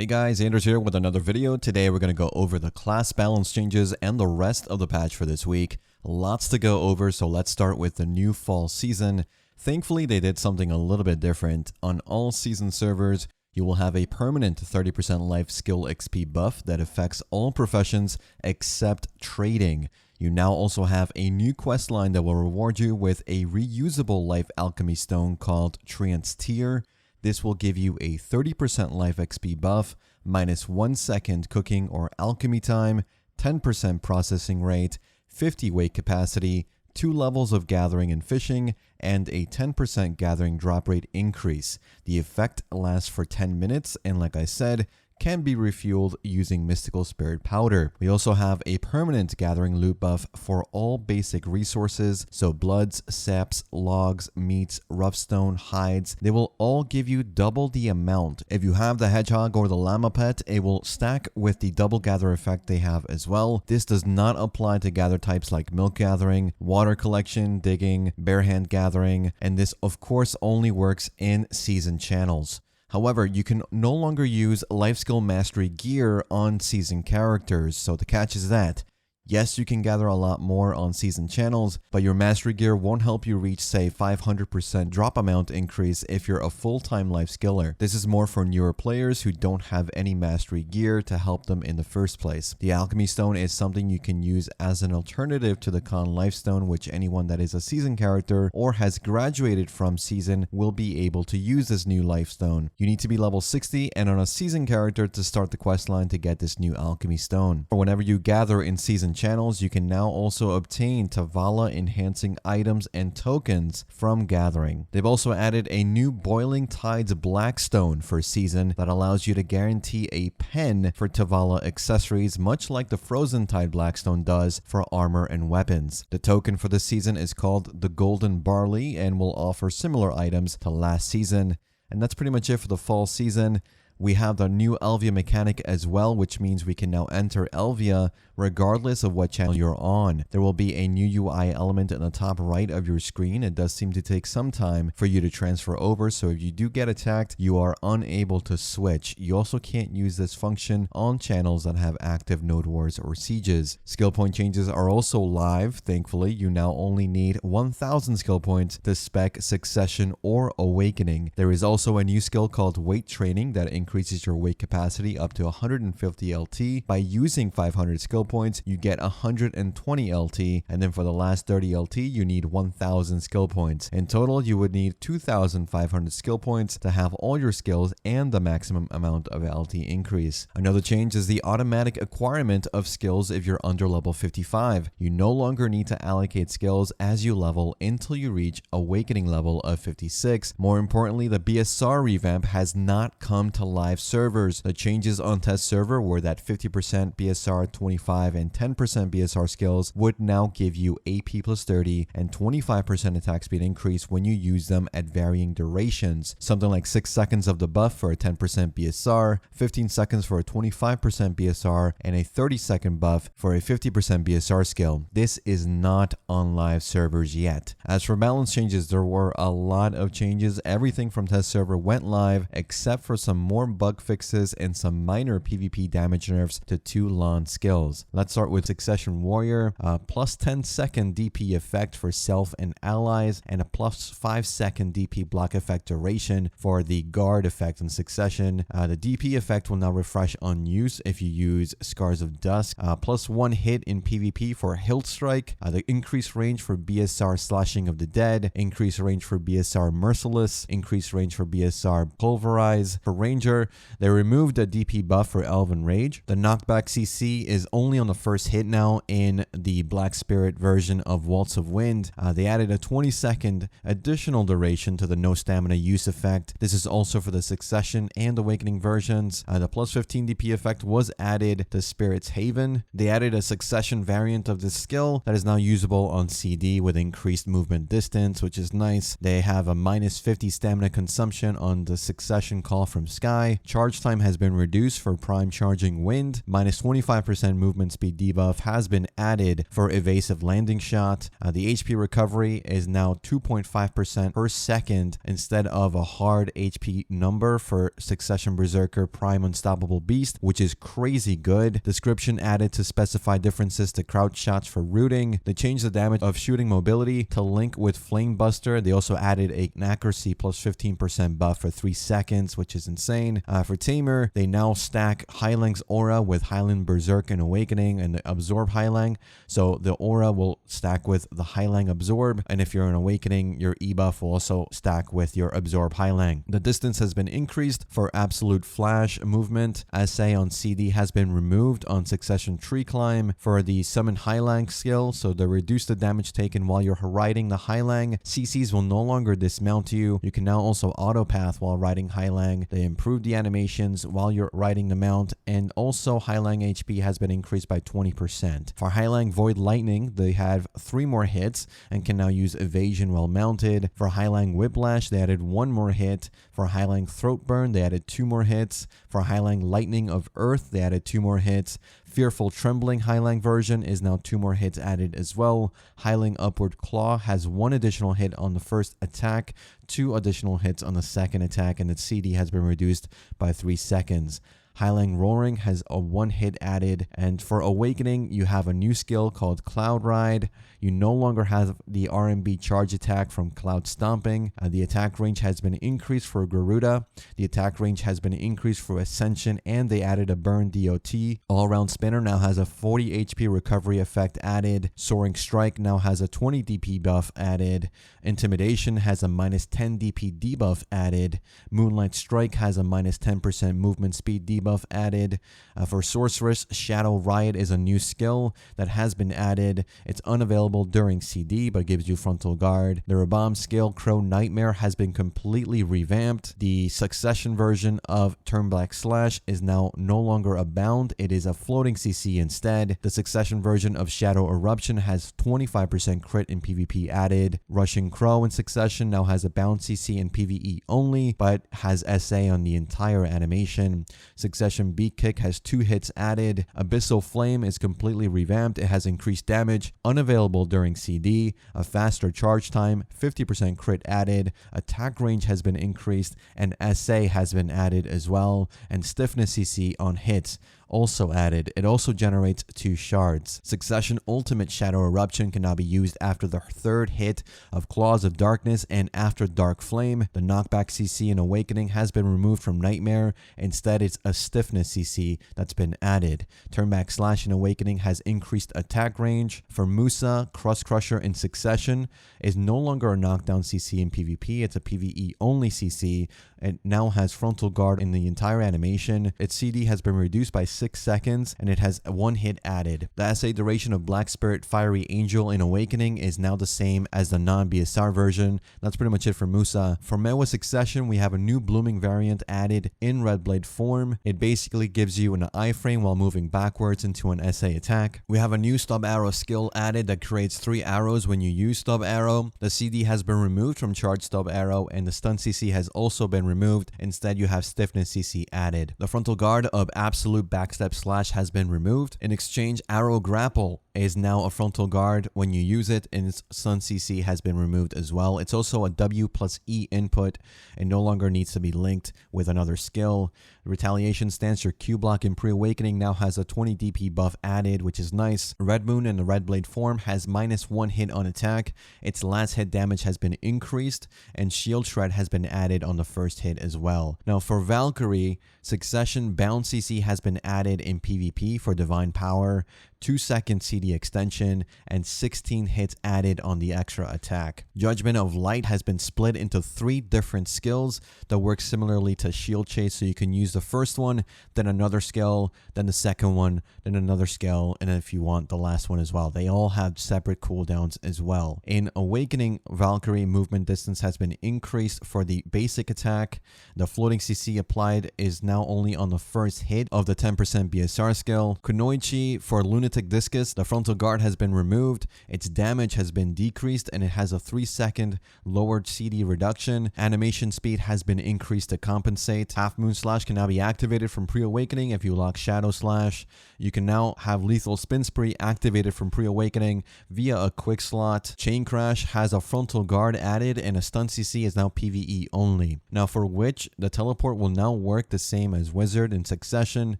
Hey guys, Anders here with another video. Today we're going to go over the class balance changes and the rest of the patch for this week. Lots to go over, so let's start with the new fall season. Thankfully, they did something a little bit different. On all season servers, you will have a permanent 30% life skill XP buff that affects all professions except trading. You now also have a new quest line that will reward you with a reusable life alchemy stone called Treant's Tear. This will give you a 30% life XP buff, minus 1 second cooking or alchemy time, 10% processing rate, 50 weight capacity, 2 levels of gathering and fishing, and a 10% gathering drop rate increase. The effect lasts for 10 minutes and, like I said, can be refueled using mystical spirit powder. We also have a permanent gathering loot buff for all basic resources, so bloods, saps, logs, meats, rough stone, hides. They will all give you double the amount. If you have the hedgehog or the llama pet, it will stack with the double gather effect they have as well. This does not apply to gather types like milk gathering, water collection, digging, bare hand gathering, and this of course only works in season channels. However, you can no longer use life skill mastery gear on season characters, so the catch is that yes, you can gather a lot more on season channels, but your mastery gear won't help you reach, say, 500% drop amount increase if you're a full-time life skiller. This is more for newer players who don't have any mastery gear to help them in the first place. The alchemy stone is something you can use as an alternative to the con life stone, which anyone that is a season character or has graduated from season will be able to use this new life stone. You need to be level 60 and on a season character to start the quest line to get this new alchemy stone. Whenever you gather in season channels, you can now also obtain Tavala enhancing items and tokens from gathering. They've also added a new Boiling Tides Blackstone for season that allows you to guarantee a pen for Tavala accessories, much like the Frozen Tide Blackstone does for armor and weapons. The token for this season is called the Golden Barley and will offer similar items to last season. And that's pretty much it for the fall season. We have the new Elvia mechanic as well, which means we can now enter Elvia regardless of what channel you're on. There will be a new UI element in the top right of your screen. It does seem to take some time for you to transfer over, so if you do get attacked, you are unable to switch. You also can't use this function on channels that have active node wars or sieges. Skill point changes are also live. Thankfully, you now only need 1,000 skill points to spec Succession or Awakening. There is also a new skill called Weight Training that increases your weight capacity up to 150 LT. By using 500 skill points, you get 120 LT, and then for the last 30 LT, you need 1,000 skill points. In total, you would need 2,500 skill points to have all your skills and the maximum amount of LT increase. Another change is the automatic acquirement of skills if you're under level 55. You no longer need to allocate skills as you level until you reach Awakening level of 56. More importantly, the BSR revamp has not come to live servers. The changes on test server were that 50% BSR, 25 and 10% BSR skills would now give you AP plus 30 and 25% attack speed increase when you use them at varying durations. Something like 6 seconds of the buff for a 10% BSR, 15 seconds for a 25% BSR, and a 30-second buff for a 50% BSR skill. This is not on live servers yet. As for balance changes, there were a lot of changes. Everything from test server went live except for some more bug fixes and some minor PvP damage nerfs to 2 Lahn skills. Let's start with Succession Warrior, plus 10 second DP effect for self and allies, and a plus 5 second DP block effect duration for the guard effect in Succession. The DP effect will now refresh on use if you use Scars of Dusk, plus 1 hit in PvP for Hilt Strike, the increased range for BSR Slashing of the Dead, increased range for BSR Merciless, increased range for BSR Pulverize. For Ranger, they removed the DP buff for Elven Rage. The knockback CC is only on the first hit now in the Black Spirit version of Waltz of Wind. They added a 20-second additional duration to the no stamina use effect. This is also for the Succession and Awakening versions. The plus 15 DP effect was added to Spirit's Haven. They added a Succession variant of this skill that is now usable on CD with increased movement distance, which is nice. They have a minus 50 stamina consumption on the Succession Call from Sky. Shai. Charge time has been reduced for prime charging wind. Minus 25% movement speed debuff has been added for evasive landing shot. The HP recovery is now 2.5% per second instead of a hard HP number for Succession Berserker Prime Unstoppable Beast, which is crazy good. Description added to specify differences to crouch shots for rooting. They changed the damage of shooting mobility to link with Flame Buster. They also added an accuracy plus 15% buff for 3 seconds, which is insane. For Tamer, they now stack Heilang's aura with Heilang Berserk and Awakening and the Absorb Heilang. So the aura will stack with the Heilang Absorb, and if you're an Awakening, your E-buff will also stack with your Absorb Heilang. The distance has been increased for Absolute Flash movement. Assay on CD has been removed on Succession Tree Climb for the Summon Heilang skill, so to reduce the damage taken while you're riding the Heilang. CCs will no longer dismount you. You can now also autopath while riding Heilang. They improved the animations while you're riding the mount, and also Heilang HP has been increased by 20%. For Heilang Void Lightning, they have 3 more hits and can now use evasion while mounted. For Heilang Whiplash, they added 1 more hit. For Heilang Throat Burn, they added 2 more hits. For Heilang Lightning of Earth, they added 2 more hits. Fearful Trembling Heilang version is now 2 more hits added as well. Heilang Upward Claw has 1 additional hit on the first attack, 2 additional hits on the second attack, and its CD has been reduced by 3 seconds. Heilang Roaring has a 1 hit added, and for Awakening, you have a new skill called Cloud Ride. You no longer have the RMB charge attack from Cloud Stomping. The attack range has been increased for Garuda. The attack range has been increased for Ascension, and they added a Burn DOT. All-Around Spinner now has a 40 HP recovery effect added. Soaring Strike now has a 20 DP buff added. Intimidation has a minus 10 DP debuff added. Moonlight Strike has a minus 10% movement speed debuff added. For Sorceress, Shadow Riot is a new skill that has been added. It's unavailable during CD, but gives you frontal guard. The Rabam skill Crow Nightmare has been completely revamped. The Succession version of Turn Black Slash is now no longer a bound. It is a floating CC instead. The Succession version of Shadow Eruption has 25% crit in PvP added. Rushing Crow in Succession now has a bound CC in PvE only, but has SA on the entire animation. Succession Beat Kick has 2 hits added. Abyssal Flame is completely revamped. It has increased damage, unavailable during CD, a faster charge time, 50% crit added, attack range has been increased, and SA has been added as well, and stiffness CC on hits also added. It also generates 2 shards. Succession Ultimate Shadow Eruption can now be used after the 3rd hit of Claws of Darkness and after Dark Flame. The knockback CC in Awakening has been removed from Nightmare. Instead, it's a stiffness CC that's been added. Turnback Slash in Awakening has increased attack range. For Musa, Crust Crusher in Succession is no longer a knockdown CC in PvP. It's a PvE only CC. It now has frontal guard in the entire animation. Its CD has been reduced by 6 seconds, and it has 1 hit added. The SA duration of Black Spirit Fiery Angel in Awakening is now the same as the non-BSR version. That's pretty much it for Musa. For Maehwa Succession, we have a new blooming variant added in Red Blade form. It basically gives you an iframe while moving backwards into an SA attack. We have a new Stub Arrow skill added that creates 3 arrows when you use Stub Arrow. The CD has been removed from Charged Stub Arrow, and the stun CC has also been removed. Instead, you have Stiffness CC added. The frontal guard of Absolute Backstep Slash has been removed. In exchange, Arrow Grapple is now a frontal guard when you use it, and its stun CC has been removed as well. It's also a W plus E input and no longer needs to be linked with another skill. The Retaliation stance, your Q block in Pre-Awakening, now has a 20 DP buff added, which is nice. Red Moon in the Red Blade form has -1 hit on attack. Its last hit damage has been increased, and Shield Shred has been added on the first hit as well. Now for Valkyrie, Succession Bound CC has been added in PvP for Divine Power, 2-second CD extension, and 16 hits added on the extra attack. Judgment of Light has been split into 3 different skills that work similarly to Shield Chase, so you can use the first one, then another skill, then the second one, then another skill, and then if you want, the last one as well. They all have separate cooldowns as well. In Awakening, Valkyrie movement distance has been increased for the basic attack. The floating CC applied is now only on the first hit of the 10% BSR skill. Kunoichi for Lunatic Lunatic Discus, the frontal guard has been removed, its damage has been decreased, and it has a 3-second lowered CD reduction. Animation speed has been increased to compensate. Half Moon Slash can now be activated from pre-awakening if you lock Shadow Slash. You can now have Lethal Spin Spree activated from pre-awakening via a quick slot. Chain Crash has a frontal guard added, and a stun CC is now PvE only. Now for Witch, the teleport will now work the same as Wizard in Succession.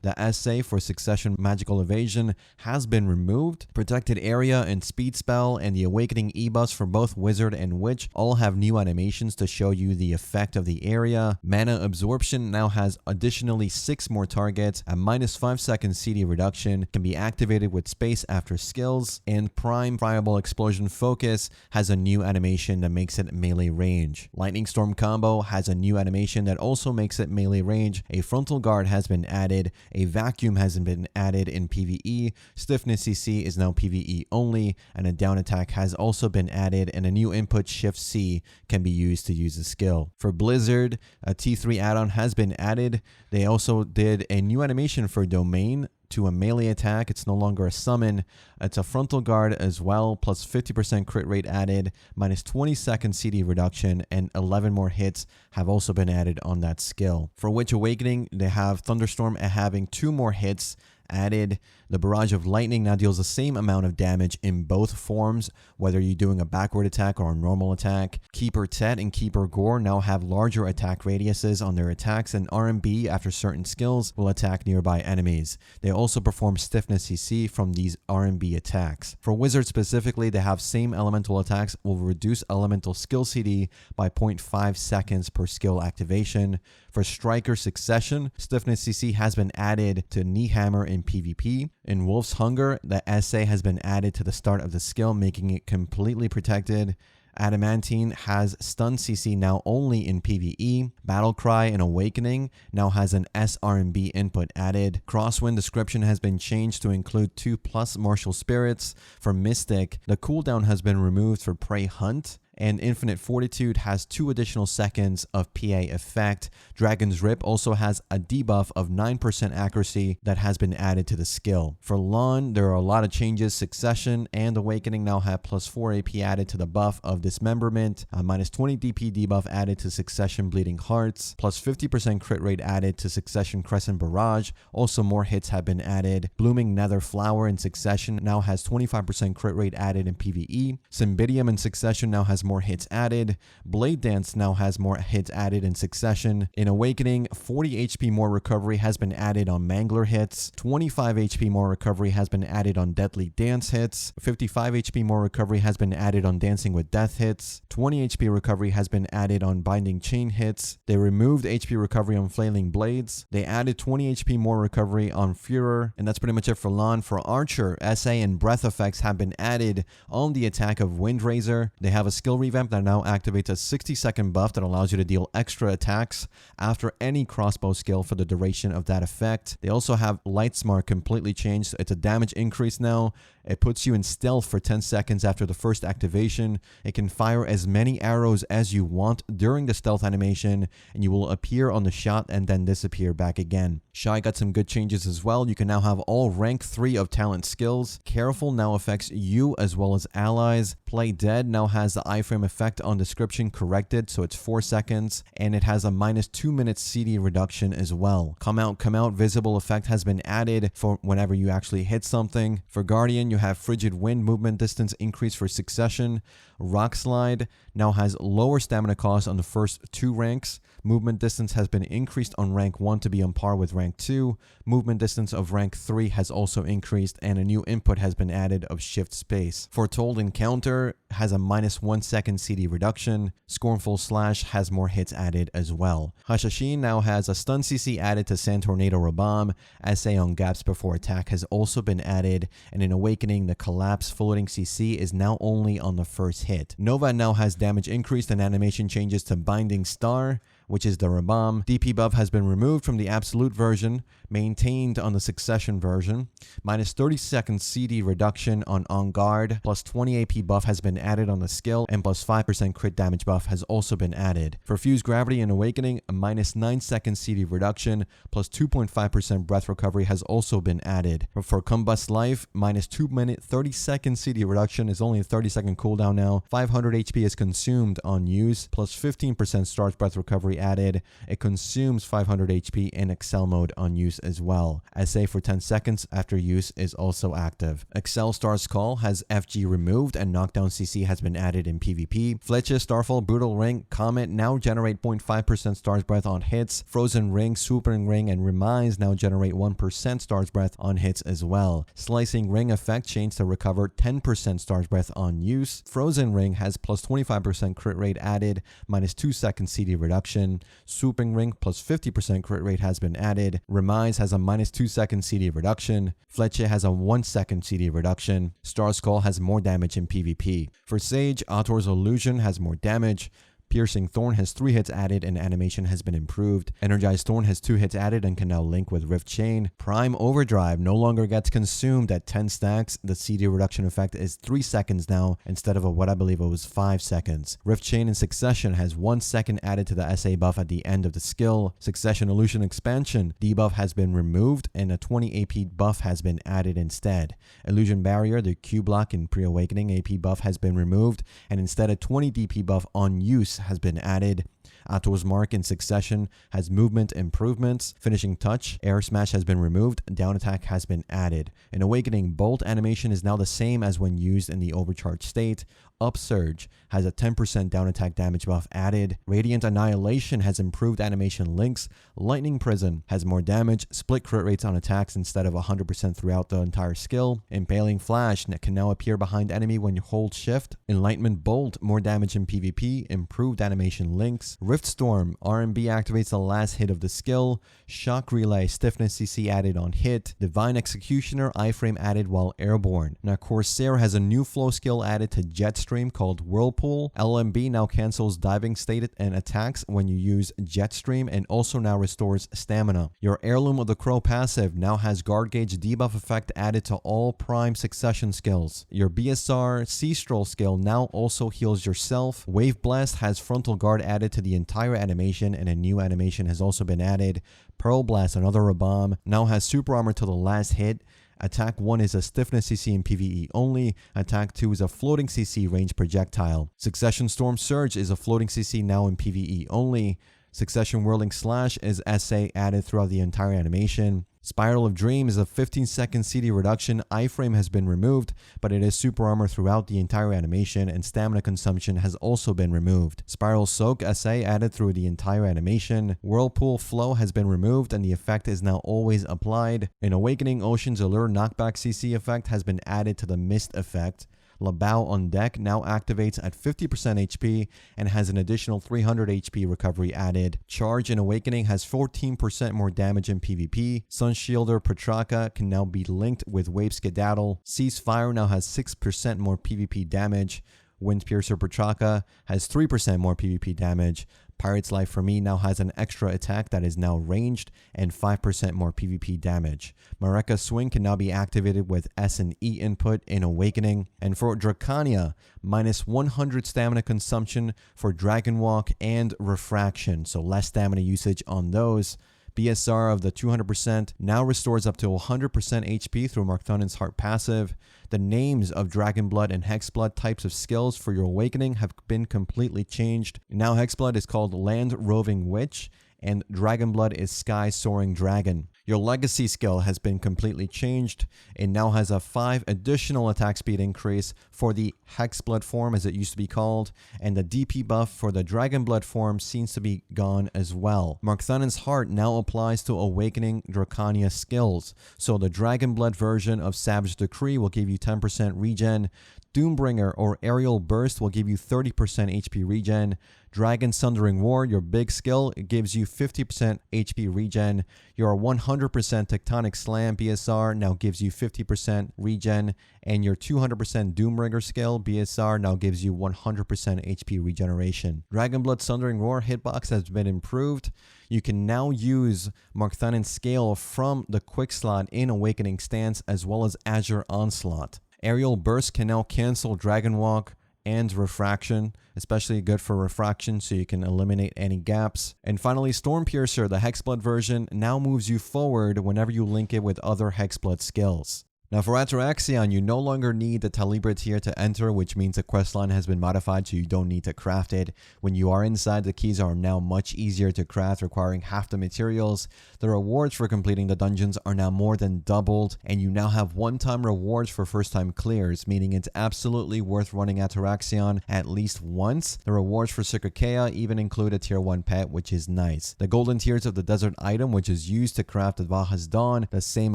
The SA for Succession Magical Evasion has been removed. Protected Area and Speed Spell and the Awakening E-Buffs for both Wizard and Witch all have new animations to show you the effect of the area. Mana Absorption now has additionally 6 more targets. A -5 second CD reduction can be activated with space after skills, and Prime Fireball Explosion Focus has a new animation that makes it melee range. Lightning Storm Combo has a new animation that also makes it melee range. A frontal guard has been added, a vacuum has been added in PvE, Stiffness CC is now PvE only, and a down attack has also been added, and a new input Shift C can be used to use the skill. For Blizzard, a T3 add-on has been added. They also did a new animation for Domain to a melee attack. It's no longer a summon. It's a frontal guard as well, plus 50% crit rate added, minus 20 second CD reduction, and 11 more hits have also been added on that skill. For Witch Awakening, they have Thunderstorm having 2 more hits added. The Barrage of Lightning now deals the same amount of damage in both forms, whether you're doing a backward attack or a normal attack. Keeper Tet and Keeper Gore now have larger attack radiuses on their attacks, and RMB after certain skills will attack nearby enemies. They also perform Stiffness CC from these RMB attacks. For Wizards specifically, they have same elemental attacks will reduce elemental skill CD by 0.5 seconds per skill activation. For Striker Succession, Stiffness CC has been added to Knee Hammer in PvP. In Wolf's Hunger, the SA has been added to the start of the skill, making it completely protected. Adamantine has Stun CC now only in PvE. Battlecry and Awakening now has an SRMB input added. Crosswind description has been changed to include 2+ Martial Spirits. For Mystic, the cooldown has been removed for Prey Hunt, and Infinite Fortitude has 2 additional seconds of PA effect. Dragon's Rip also has a debuff of 9% accuracy that has been added to the skill. For Lahn, there are a lot of changes. Succession and Awakening now have +4 AP added to the buff of Dismemberment, a -20 DP debuff added to Succession Bleeding Hearts, +50% crit rate added to Succession Crescent Barrage. Also more hits have been added. Blooming Nether Flower in Succession now has 25% crit rate added in PvE. Cymbidium in Succession now has more hits added. Blade Dance now has more hits added in Succession. In Awakening, 40 HP more recovery has been added on Mangler hits. 25 HP more recovery has been added on Deadly Dance hits. 55 HP more recovery has been added on Dancing with Death hits. 20 HP recovery has been added on Binding Chain hits. They removed HP recovery on Flailing Blades. They added 20 HP more recovery on Furor. And that's pretty much it for Lahn. For Archer, SA and Breath effects have been added on the attack of Windraiser. They have a skill revamp that now activates a 60-second buff that allows you to deal extra attacks after any crossbow skill for the duration of that effect. They also have Light Smart completely changed. It's a damage increase now. It puts you in stealth for 10 seconds after the first activation. It can fire as many arrows as you want during the stealth animation, and you will appear on the shot and then disappear back again. Shai got some good changes as well. You can now have all rank 3 of talent skills. Careful now affects you as well as allies. Play Dead now has the iframe effect on description corrected, so it's 4 seconds, and it has a -2 minutes CD reduction as well. Come out visible effect has been added for whenever you actually hit something. For Guardian, you have Frigid Wind movement distance increase for Succession. Rock Slide now has lower stamina cost on the first 2 ranks. Movement distance has been increased on rank 1 to be on par with rank 2. Movement distance of rank 3 has also increased, and a new input has been added of Shift Space. Foretold Encounter has a -1 second CD reduction. Scornful Slash has more hits added as well. Hashashin now has a stun CC added to Sand Tornado Rabam. SA on gaps before attack has also been added, and in Awakening, the Collapse floating CC is now only on the first hit. Nova now has damage increased and animation changes to Binding Star. which is the Rabam. DP buff has been removed from the absolute version, maintained on the succession version. Minus 30 seconds CD reduction on guard, plus 20 AP buff has been added on the skill, and plus 5% crit damage buff has also been added. For Fused Gravity and Awakening, a minus 9 seconds CD reduction, plus 2.5% breath recovery has also been added. For Combust Life, minus 2 minute 30 second CD reduction is only a 30-second cooldown now. 500 HP is consumed on use, plus 15% Star's Breath recovery added. It consumes 500 HP in Excel mode on use as well. SA for 10 seconds after use is also active. Excel Star's Call has FG removed and Knockdown CC has been added in PvP. Fletcher, Starfall, Brutal Ring, Comet now generate 0.5% Star's Breath on hits. Frozen Ring, Swooping Ring, and Remise now generate 1% Star's Breath on hits as well. Slicing Ring effect changed to recover 10% Star's Breath on use. Frozen Ring has plus 25% crit rate added, minus 2 seconds CD reduction. Swooping Ring plus 50% crit rate has been added. Remise has a minus 2 second CD reduction. Fletcher has a 1 second CD reduction. Star's Call has more damage in PvP. For Sage, Ator's Illusion has more damage. Piercing Thorn has 3 hits added and animation has been improved. Energized Thorn has 2 hits added and can now link with Rift Chain. Prime Overdrive no longer gets consumed at 10 stacks. The CD reduction effect is 3 seconds now instead of what I believe it was 5 seconds. Rift Chain in Succession has 1 second added to the SA buff at the end of the skill. Succession Illusion Expansion debuff has been removed and a 20 AP buff has been added instead. Illusion Barrier, the Q block in Pre-Awakening AP buff has been removed and instead a 20 DP buff on use has been added. Ator's Mark in Succession has movement improvements. Finishing Touch, Air Smash has been removed. Down Attack has been added. In Awakening, Bolt animation is now the same as when used in the overcharged state. Upsurge has a 10% down attack damage buff added. Radiant Annihilation has improved animation links. Lightning Prison has more damage. Split crit rates on attacks instead of 100% throughout the entire skill. Impaling Flash can now appear behind enemy when you hold shift. Enlightenment Bolt, more damage in PvP. Improved animation links. Rift Storm, RMB activates the last hit of the skill. Shock Relay, stiffness CC added on hit. Divine Executioner, iframe added while airborne. Now Corsair has a new flow skill added to Jetstream called Whirlpool. LMB now cancels diving state and attacks when you use Jetstream and also now restores stamina. Your Heirloom of the Crow passive now has guard gauge debuff effect added to all prime succession skills. Your BSR C-Stroll skill now also heals yourself. Wave Blast has frontal guard added to the entire animation and a new animation has also been added. Pearl Blast, another Rabam, now has super armor to the last hit. Attack 1 is a stiffness CC in PvE only. Attack 2 is a floating CC range projectile. Succession Storm Surge is a floating CC now in PvE only. Succession Whirling Slash is SA added throughout the entire animation. Spiral of Dream is a 15-second CD reduction. Iframe has been removed, but it is super armor throughout the entire animation, and stamina consumption has also been removed. Spiral Soak SA added through the entire animation. Whirlpool Flow has been removed, and the effect is now always applied. In Awakening, Ocean's Allure Knockback CC effect has been added to the Mist effect. Labao on deck now activates at 50% HP and has an additional 300 HP recovery added. Charge in Awakening has 14% more damage in PvP. Sunshielder Petrarca can now be linked with Wave Skedaddle. Ceasefire now has 6% more PvP damage. Windpiercer Petrarca has 3% more PvP damage. Pirate's Life for me now has an extra attack that is now ranged and 5% more PvP damage. Mareka Swing can now be activated with S and E input in Awakening. And for Drakania, minus 100 stamina consumption for Dragon Walk and Refraction, so less stamina usage on those. BSR of the 200% now restores up to 100% HP through Mark Thunen's Heart passive. The names of Dragon Blood and Hexblood types of skills for your Awakening have been completely changed. Now Hexblood is called Land Roving Witch and Dragon Blood is Sky Soaring Dragon. Your Legacy skill has been completely changed. It now has a 5 additional attack speed increase for the Hexblood form, as it used to be called, and the DP buff for the Dragon Blood form seems to be gone as well. Mark Thunen's Heart now applies to Awakening Drakania skills, so the Dragon Blood version of Savage Decree will give you 10% regen. Doombringer or Aerial Burst will give you 30% HP regen. Dragon Sundering War, your big skill, it gives you 50% HP regen. Your 100% Tectonic Slam BSR now gives you 50% regen, and your 200% Doombringer skill BSR now gives you 100% HP regeneration. Dragon Blood Sundering Roar hitbox has been improved. You can now use Markthanen's Scale from the quick slot in Awakening Stance as well as Azure Onslaught. Aerial Burst can now cancel Dragon Walk and Refraction, especially good for Refraction so you can eliminate any gaps. And finally, Storm Piercer, the Hexblood version, now moves you forward whenever you link it with other Hexblood skills. Now for Atoraxxion, you no longer need the Talibra tier to enter, which means the quest line has been modified so you don't need to craft it. When you are inside, the keys are now much easier to craft, requiring half the materials. The rewards for completing the dungeons are now more than doubled, and you now have one-time rewards for first-time clears, meaning it's absolutely worth running Atoraxxion at least once. The rewards for Sirkakea even include a tier 1 pet, which is nice. The golden tiers of the desert item, which is used to craft the Vaha's Dawn, the same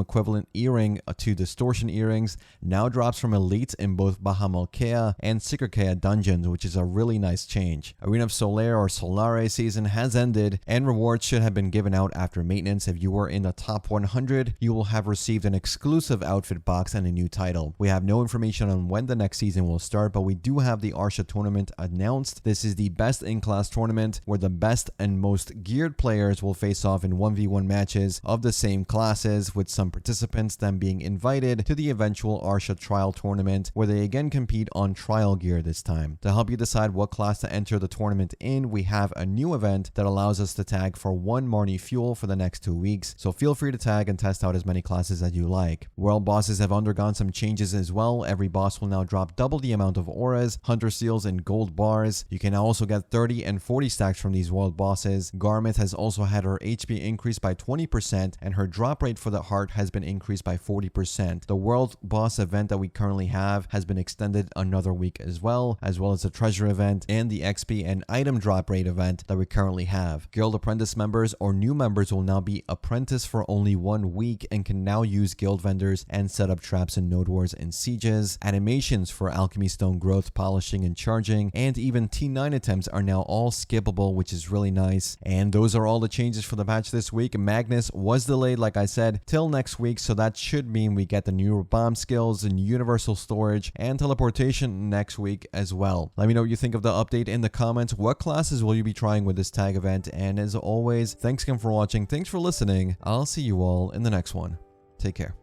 equivalent earring to Distortion earrings, now drops from elites in both Bahamolkea and Sirkakea dungeons, which is a really nice change. Arena of Solare or Solare season has ended, and rewards should have been given out after maintenance. If you were in the top 100, you will have received an exclusive outfit box and a new title. We have no information on when the next season will start, but we do have the Arsha tournament announced. This is the best in-class tournament where the best and most geared players will face off in 1v1 matches of the same classes, with some participants then being invited to the eventual Arsha trial tournament, where they again compete on trial gear this time. To help you decide what class to enter the tournament in, we have a new event that allows us to tag for 1 Marnie Fuel for the next 2 weeks, so feel free to tag and test out as many classes as you like. World bosses have undergone some changes as well. Every boss will now drop double the amount of auras, hunter seals, and gold bars. You can now also get 30 and 40 stacks from these world bosses. Garmith has also had her HP increased by 20%, and her drop rate for the heart has been increased by 40%. The world boss event that we currently have has been extended another week as well as the treasure event and the XP and item drop rate event that we currently have. Guild Apprentice members or new members will now be Apprentice for only 1 week and can now use guild vendors and set up traps in Node Wars and Sieges. Animations for Alchemy Stone growth, polishing, and charging, and even T9 attempts are now all skippable, which is really nice. And those are all the changes for the patch this week. Magnus was delayed, like I said, till next week, so that should mean we get the new bomb skills and universal storage and teleportation next week as well. Let me know what you think of the update in the comments. What classes will you be trying with this tag event? And as always, thanks again for watching. Thanks for listening. I'll see you all in the next one. Take care.